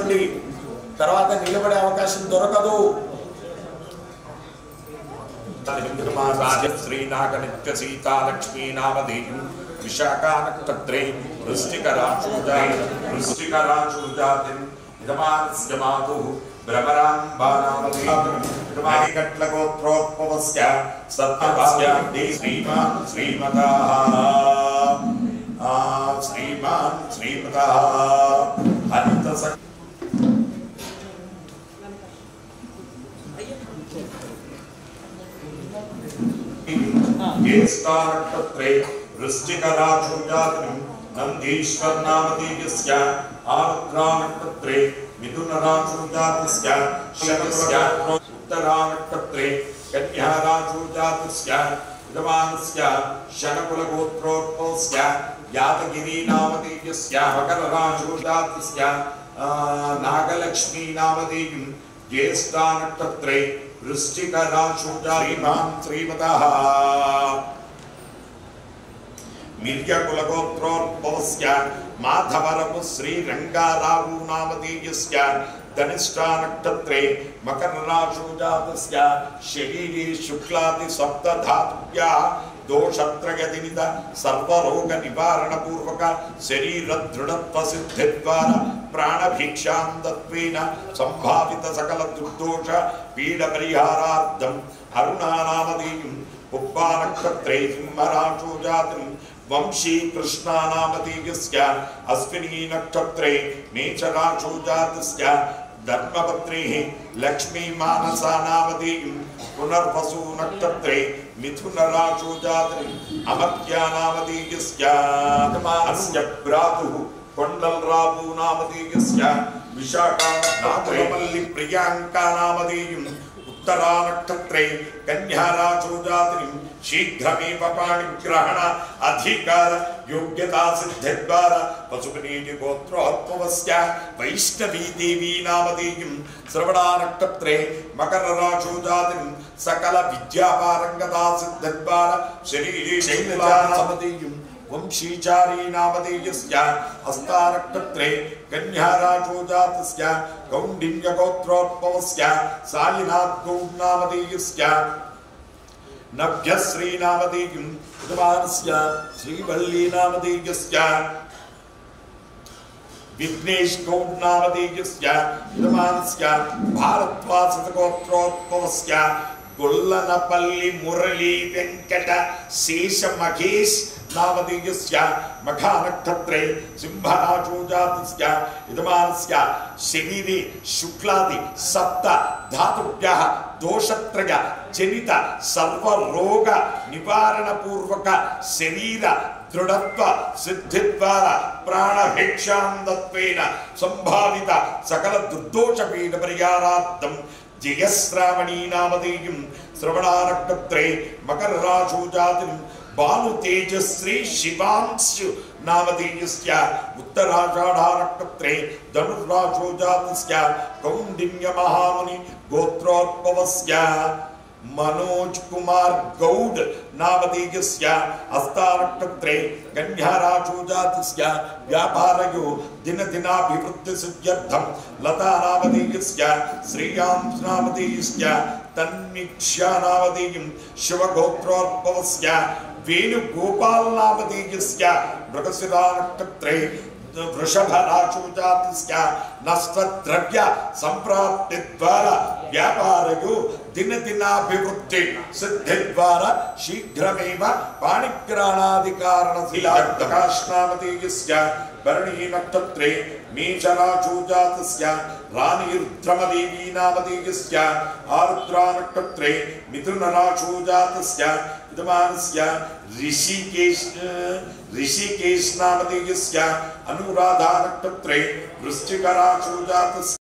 గుర్తుపెట్టుకోండి, తర్వాత నిలబడే అవకాశం దొరకదు. శ్రీనాగనిత్య సీతాలక్ష్మీ నామధేయం విశాఖానక్షత్రే వృశ్చికరాశూజాతిం ఇదమానస్య మాతుః భ్రమరాంబానామధేయం సత్యస్య శ్రీమాన్ శ్రీమతః అనంత ज्येष्ठानक्षत्रे वृश्चिकराशूजातिं नन्दीश्वरनामधेयस्य आर्द्रानक्षत्रे मिथुनराशूजातस्य शतस्य उत्तरानक्षत्रे कन्याराशूजातस्य यजमानस्य शनकुलगोत्रोद्भवस्य यादगिरीनामधेयस्य मकरराशूजातस्य नागलक्ष्मीनामधेयं ज्येष्ठानक्षत्रे वृश्चिकराशूजातिं श्रीमतः मिर्यकुलगोत्रोद्भवस्य माधवरपु श्रीरंगारावु नामधेयस्य धनिष्ठानक्षत्रे मकरराशूजातस्य शरीरे शुक्लादि सप्तधातुभ्यः दोषत्रयदिनिद सर्वरोग निवारण पूर्वक शरीर दृढ़त्व सिद्धिद्वारा प्राणभिक्षान्तत्वेन संभावित सकल दुर्दोष पीड परिहारार्थम अरुणानामधेयं पुब्बानक्षत्रे सिंहराशूजातिं वंशी कृष्णानामधेयस्य अश्विनी नक्षत्रे मेषराशूजातस्य धर्मपत्नीः लक्ष्मी मानसानामधेयं पुनर्वसु नक्षत्रे मिथुनराशूजातिं अमर्त्यानामधेयस्य अस्य भ्रातुः कोण्डलरावु नामधेयस्य विशाखानक्षत्रे प्रियांकानामधेयं उत्तरानक्षत्रे कन्याराशूजातिं शीघ्रमेव पाणिग्रहण अधिकार योग्यता सिद्धिद्वारा पशुपतिनि गोत्रोद्भवस्य वैष्णवी देवी नामधेयं श्रवणानक्षत्रे मकरराशूजातिं सकल विद्यापारंगता सिद्धिद्वारा शरीरे शैलजानामधेयं वंशीचारी नामधेयस्य हस्तानक्षत्रे कन्याराशूजातस्य कौण्डिन्यगोत्रोद्भवस्य सायिनाथ गौड नामधेयस्य नभ्यश्री नामधेयं यजमानस्य श्रीवल्ली नामधेयस्य विघ्नेश गौड नामधेयस्य यजमानस्य भारद्वाजगोत्रोद्भवस्य गोल्लनपल्ली मुरली वेंकट शेष महेश नामधेयस्य मघानक्षत्रे सिंहराशूजातस्य यजमानस्य शरीरे शुक्लादि सप्त धातुभ्यः दोषत्रय जनित सर्वरोग निवारण पूर्वक शरीर दृढ़त्व सिद्धिद्वारा प्राणभिक्षान्तत्वेन संभावित सकल दुर्दोष पीड परिहारार्थम जयश्रावणी नामधेयं श्रवणानक्षत्रे मकरराशूजातिं भानु तेजश्री शिवांशु नामधेयस्य उत्तराषाढानक्षत्रे धनुर्राशूजातस्य कौंडिन्य महामुनि गोत्रोद्भवस्य मनोज कुमार गौड नामधेयस्य हस्तानक्षत्रे कन्याराशूजातस्य व्यापारयो दिनदिनाभिवृद्धि सिद्ध्यर्थं लता नामधेयस्य श्रीयांश नामधेयस्य तन्मीक्षा नामधेयं शिवगोत्रोद्भवस्य वेणुगोपाल नामधेयस्य मृगशिरानक्षत्रे वृषभराशूजातस्य नष्टद्रव्य संप्राप्ति द्वारा व्यापारयो दिनदिनाभिवृद्धि सिद्धि द्वारा शीघ्रमेव पाणिग्रहणादिकारणशीलाकाशनामधेयस्य भरणी नक्षत्रे मेषराशूजातस्य रानीर्द्रमदेवी नामधेयस्य आर्द्रानक्षत्रे मिथुनराशूजातस्य यजमानस्य ऋषिकेश नामधेयस्य अनुराधानक्षत्रे वृश्चिकराशूजातस्य